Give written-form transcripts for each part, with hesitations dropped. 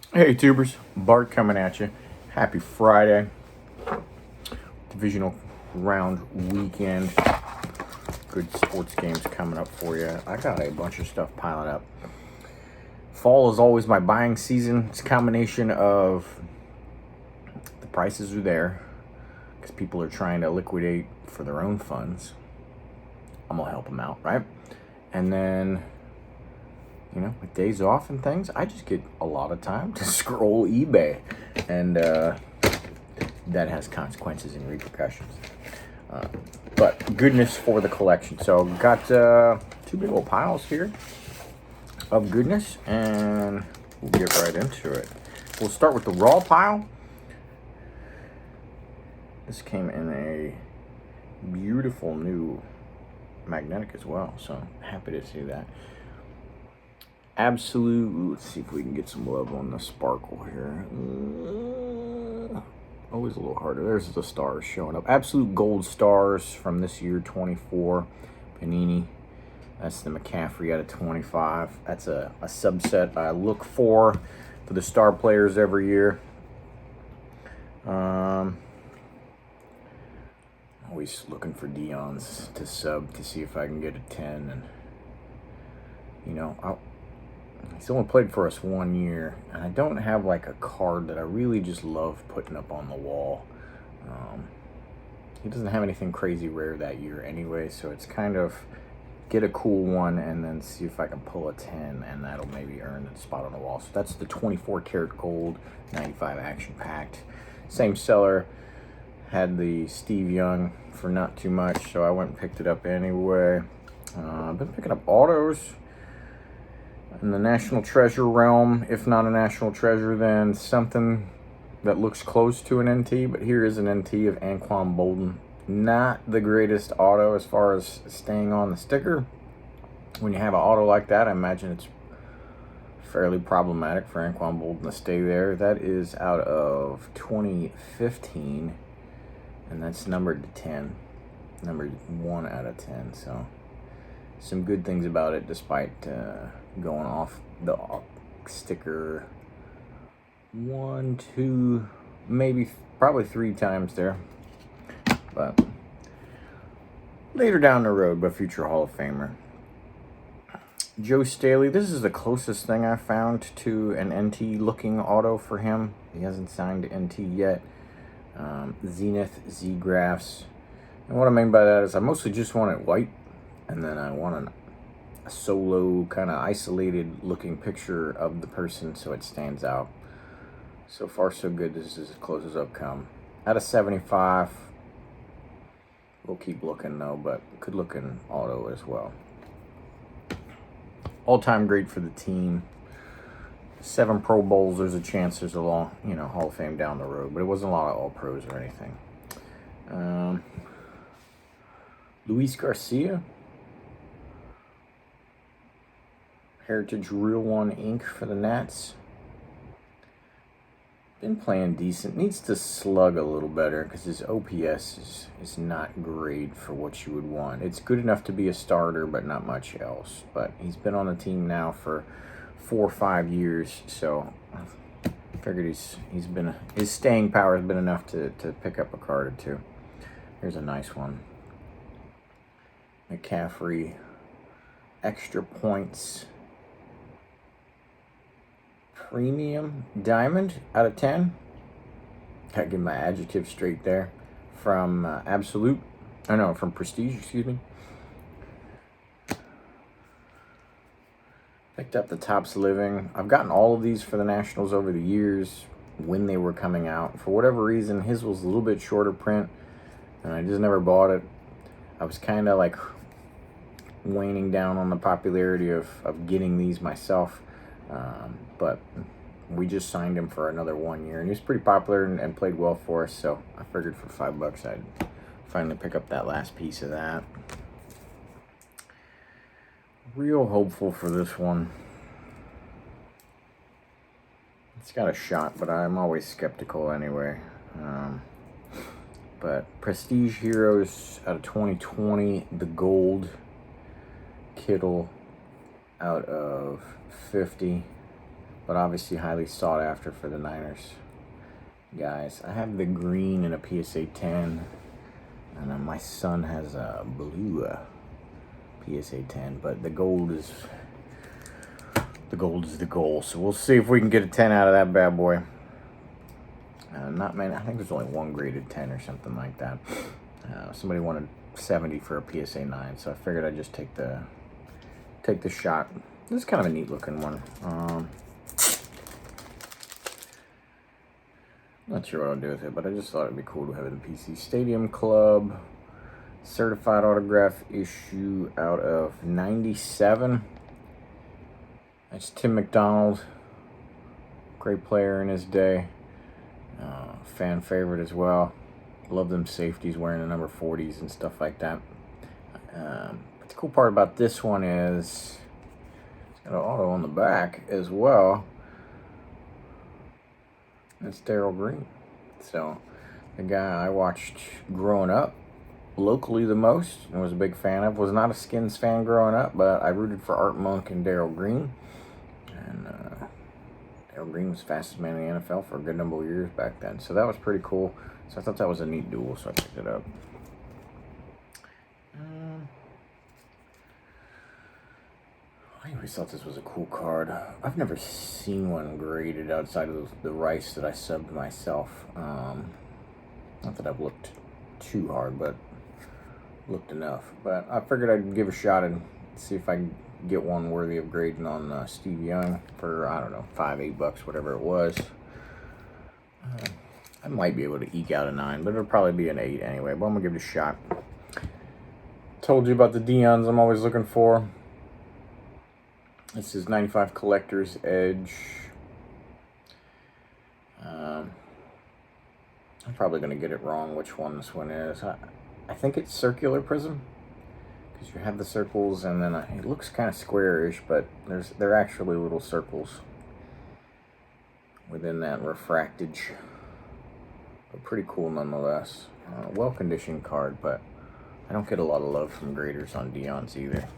Hey tubers, Bart coming at you. Happy Friday. Divisional round weekend. Good sports games coming up for you. I got a bunch of stuff piling up. Fall is always my buying season. It's a combination of the prices are there because people are trying to liquidate for their own funds. I'm going to help them out, right? And then with days off and things, I just get a lot of time to scroll eBay, and that has consequences and repercussions. But goodness for the collection. So got two big old piles here of goodness, and we'll get right into it. We'll start with the raw pile. This came in a beautiful new magnetic as well, so happy to see that. Absolute, let's see if we can get some love on the sparkle here. Always a little harder. There's the stars showing up. Absolute gold stars from this year, 24. Panini. That's the McCaffrey out of 25. That's a subset I look for the star players every year. Always looking for Dion's to sub to see if I can get a 10. And, he's only played for us 1 year, and I don't have like a card that I really just love putting up on the wall. He doesn't have anything crazy rare that year anyway, so it's kind of get a cool one and then see if I can pull a 10, and that'll maybe earn the spot on the wall. So that's the 24 karat gold, 95 action packed. Same seller had the Steve Young for not too much, so I went and picked it up anyway. I've been picking up autos in the National Treasure realm. If not a National Treasure, then something that looks close to an NT. But here is an NT of Anquan Bolden. Not the greatest auto as far as staying on the sticker. When you have an auto like that, I imagine it's fairly problematic for Anquan Bolden to stay there. That is out of 2015, and that's numbered to 10. Numbered 1 out of 10, so some good things about it despite going off the sticker 1, 2, probably 3 times there. But later down the road, but future Hall of Famer. Joe Staley, this is the closest thing I found to an NT looking auto for him. He hasn't signed NT yet. Zenith Z-Graphs. And what I mean by that is I mostly just want it white, and then I want a solo kind of isolated looking picture of the person so it stands out. So far so good. This is as close as I've come. Out of 75. We'll keep looking though, but could look in auto as well. All-time great for the team. 7 Pro Bowls. There's a chance there's a long, Hall of Fame down the road, but it wasn't a lot of All-Pros or anything. Luis Garcia. Heritage Real One Ink for the Nats. Been playing decent. Needs to slug a little better because his OPS is not great for what you would want. It's good enough to be a starter, but not much else. But he's been on the team now for 4 or 5 years, so I figured his staying power has been enough to pick up a card or two. Here's a nice one. McCaffrey, extra points. Premium Diamond out of 10. Gotta get my adjective straight there. From from Prestige, excuse me. Picked up the Topps Living. I've gotten all of these for the Nationals over the years when they were coming out. For whatever reason, his was a little bit shorter print, and I just never bought it. I was kind of like waning down on the popularity of getting these myself. But we just signed him for another 1 year, and he was pretty popular and played well for us, so I figured for $5 I'd finally pick up that last piece of that. Real hopeful for this one. It's got a shot, but I'm always skeptical anyway. But Prestige Heroes out of 2020, the gold. Kittle out of 50. but obviously highly sought after for the Niners guys. I have the green in a PSA 10, and my son has a blue PSA 10, but the gold is the goal. So we'll see if we can get a 10 out of that bad boy. Not many. I think there's only one graded 10 or something like that. Somebody wanted 70 for a PSA 9, so I figured I'd just take the shot. This is kind of a neat looking one. Not sure what I'll do with it, but I just thought it'd be cool to have it in PC. Stadium Club certified autograph issue out of 97. That's Tim McDonald. Great player in his day. Fan favorite as well. Love them safeties wearing the number 40s and stuff like that. But the cool part about this one is it's got an auto on the back as well. That's Darryl Green. So the guy I watched growing up locally the most and was a big fan of. Was not a Skins fan growing up, but I rooted for Art Monk and Darryl Green. And Darryl Green was fastest man in the NFL for a good number of years back then. So that was pretty cool. So I thought that was a neat duel, so I picked it up. I always thought this was a cool card. I've never seen one graded outside of the Rice that I subbed myself. Not that I've looked too hard, but looked enough. But I figured I'd give a shot and see if I can get one worthy of grading on Steve Young for, I don't know, $5, $8, whatever it was. I might be able to eke out a 9, but it'll probably be an 8 anyway. But I'm going to give it a shot. Told you about the Deons I'm always looking for. This is 95 Collector's Edge. I'm probably going to get it wrong which one this one is. I think it's Circular Prism, because you have the circles, and then it looks kind of squarish, but they're actually little circles within that refractage. But pretty cool nonetheless. Well-conditioned card, but I don't get a lot of love from graders on Deons either.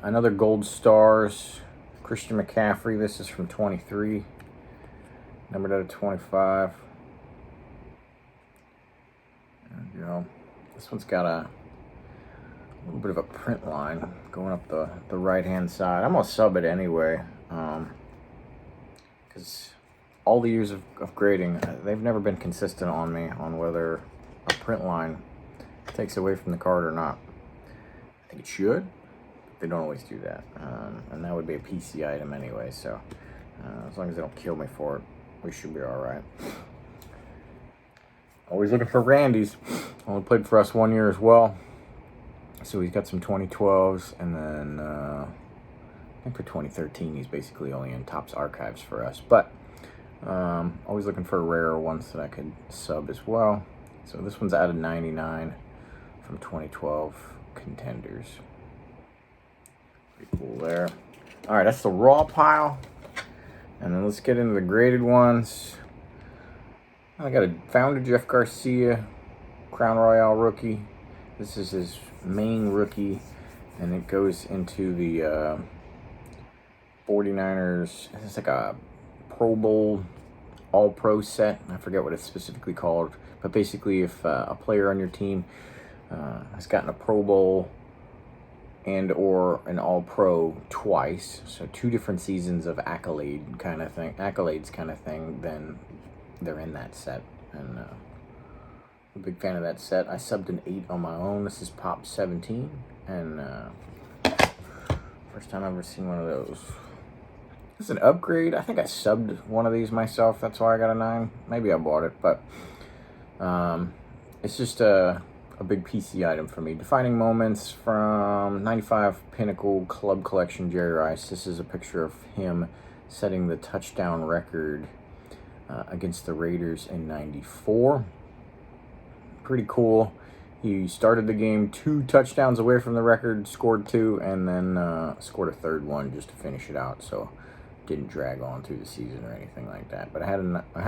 Another Gold Stars, Christian McCaffrey. This is from 23, numbered out of 25. There you go. This one's got a little bit of a print line going up the right-hand side. I'm going to sub it anyway, because all the years of grading, they've never been consistent on me on whether a print line takes away from the card or not. I think it should. They don't always do that, and that would be a PC item anyway, so as long as they don't kill me for it, we should be all right. Always looking for Randy's. Only played for us 1 year as well, so he's got some 2012s, and then I think for 2013 he's basically only in Topps Archives for us, but always looking for rarer ones that I could sub as well. So this one's out of 99 from 2012 Contenders. Pretty cool there. All right, that's the raw pile. And then let's get into the graded ones. I got a Founder Jeff Garcia Crown Royale rookie. This is his main rookie, and it goes into the 49ers. It's like a Pro Bowl All-Pro set. I forget what it's specifically called, but basically if a player on your team has gotten a Pro Bowl and or an All-Pro twice, so 2 different seasons of accolades kind of thing, then they're in that set. And I'm a big fan of that set. I subbed an 8 on my own. This is Pop 17, and first time I've ever seen one of those. This is an upgrade. I think I subbed one of these myself. That's why I got a 9. Maybe I bought it, but it's just a big PC item for me. Defining moments from 95 Pinnacle Club Collection Jerry Rice. This is a picture of him setting the touchdown record against the Raiders in 94. Pretty cool. He started the game 2 touchdowns away from the record, scored 2, and then scored a third one just to finish it out. So didn't drag on through the season or anything like that. But I had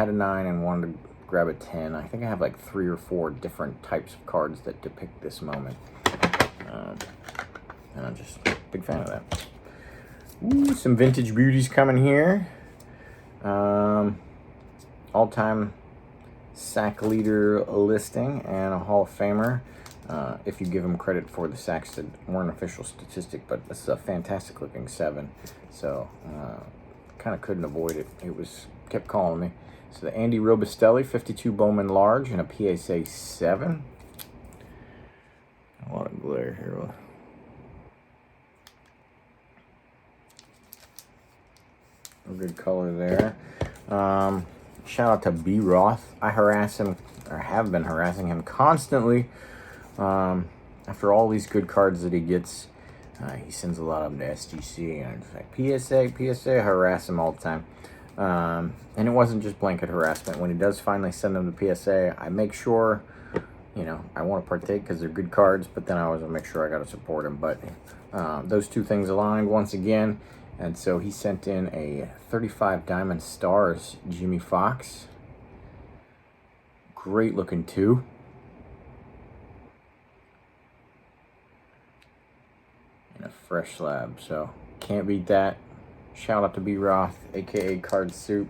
a 9 and wanted to grab a 10. I think I have like 3 or 4 different types of cards that depict this moment. And I'm just a big fan of that. Ooh, some vintage beauties coming here. All-time sack leader listing and a Hall of Famer. If you give him credit for the sacks that weren't official statistic, but this is a fantastic looking 7. So kind of couldn't avoid it. It was kept calling me. So the Andy Robustelli 52 Bowman large and a PSA 7. A lot of glare here. A good color there. Shout out to B. Roth. I harass him, or have been harassing him constantly. After all these good cards that he gets, he sends a lot of them to SGC, and I'm just like, PSA, I harass him all the time. And it wasn't just blanket harassment. When he does finally send them to PSA, I make sure, you know, I want to partake because they're good cards, but then I always make sure I got to support him. But those two things aligned once again. And so he sent in a 35 Diamond Stars Jimmy Fox. Great looking 2. And a fresh slab. So can't beat that. Shout out to B. Roth, aka Card Soup.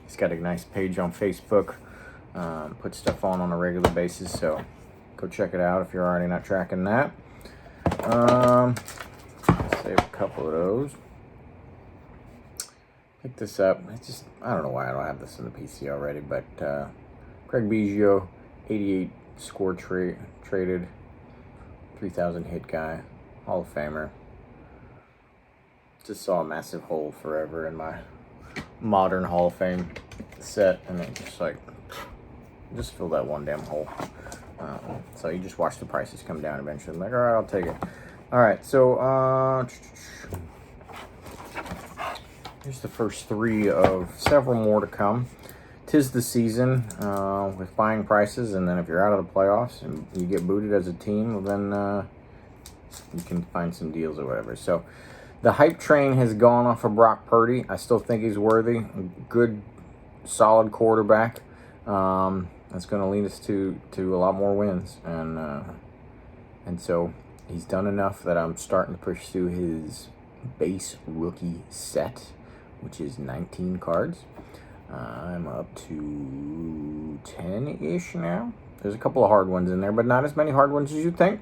He's got a nice page on Facebook. Put stuff on a regular basis. So go check it out if you're already not tracking that. Save a couple of those. Pick this up. It's just, I don't know why I don't have this in the PC already, but Craig Biggio, 88 score traded, 3,000 hit guy, Hall of Famer. Just saw a massive hole forever in my modern Hall of Fame set, and it just filled that one damn hole. So you just watch the prices come down eventually. I'm like, all right, I'll take it. All right, so here's the first 3 of several more to come. 'Tis the season with buying prices, and then if you're out of the playoffs and you get booted as a team, then you can find some deals or whatever. So the hype train has gone off of Brock Purdy. I still think he's worthy. Good, solid quarterback. That's going to lead us to a lot more wins. And so he's done enough that I'm starting to pursue his base rookie set, which is 19 cards. I'm up to 10-ish now. There's a couple of hard ones in there, but not as many hard ones as you think,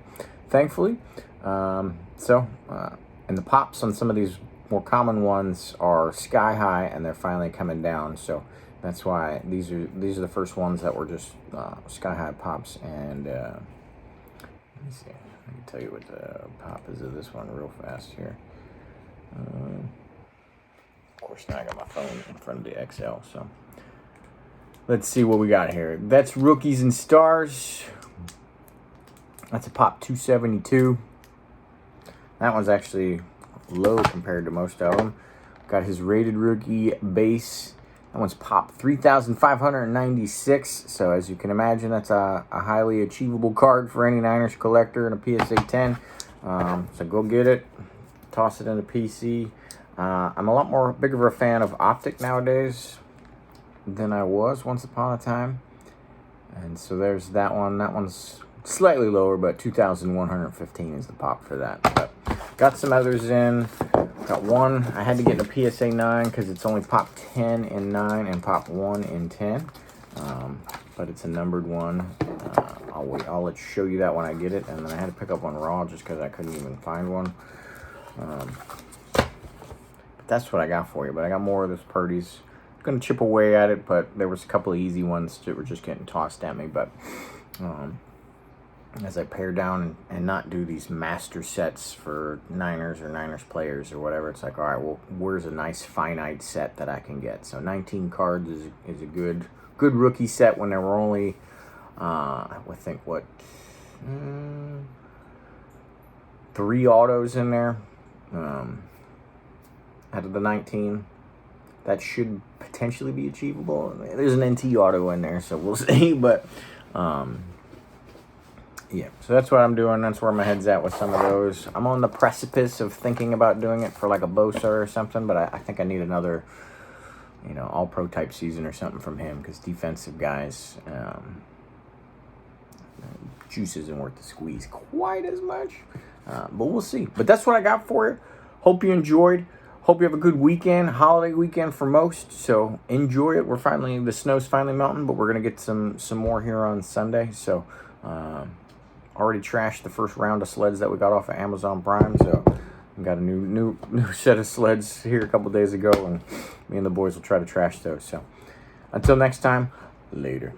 thankfully. And the pops on some of these more common ones are sky high, and they're finally coming down. So that's why these are the first ones that were just sky high pops. And let me see. I can tell you what the pop is of this one real fast here. Of course, now I got my phone in front of the XL, so let's see what we got here. That's Rookies and Stars. That's a pop 272. That one's actually low compared to most of them. Got his rated rookie base. That one's pop 3,596. So as you can imagine, that's a highly achievable card for any Niners collector and a PSA 10. So go get it. Toss it in the PC. I'm a lot more bigger of a fan of Optic nowadays than I was once upon a time. And so there's that one. That one's slightly lower, but 2,115 is the pop for that. But got some others in. Got one. I had to get a PSA 9 because it's only pop 10 in 9 and pop 1 in 10. But it's a numbered one. I'll show you that when I get it. And then I had to pick up one raw just because I couldn't even find one. That's what I got for you. But I got more of this Purdy's. I'm going to chip away at it, but there was a couple of easy ones that were just getting tossed at me. But as I pare down and not do these master sets for Niners or Niners players or whatever, it's like, all right, well, where's a nice finite set that I can get? So 19 cards is a good rookie set when there were only, I would think, 3 autos in there out of the 19. That should potentially be achievable. There's an NT auto in there, so we'll see. But yeah, so that's what I'm doing. That's where my head's at with some of those. I'm on the precipice of thinking about doing it for like a Bosa or something, but I think I need another, all-pro type season or something from him, because defensive guys, juice isn't worth the squeeze quite as much. But we'll see. But that's what I got for you. hope you enjoyed. Hope you have a good weekend, holiday weekend for most. So enjoy it. The snow's finally melting, but we're gonna get some more here on Sunday. So already trashed the first round of sleds that we got off of Amazon Prime. So we got a new set of sleds here a couple days ago, and me and the boys will try to trash those. So until next time, later.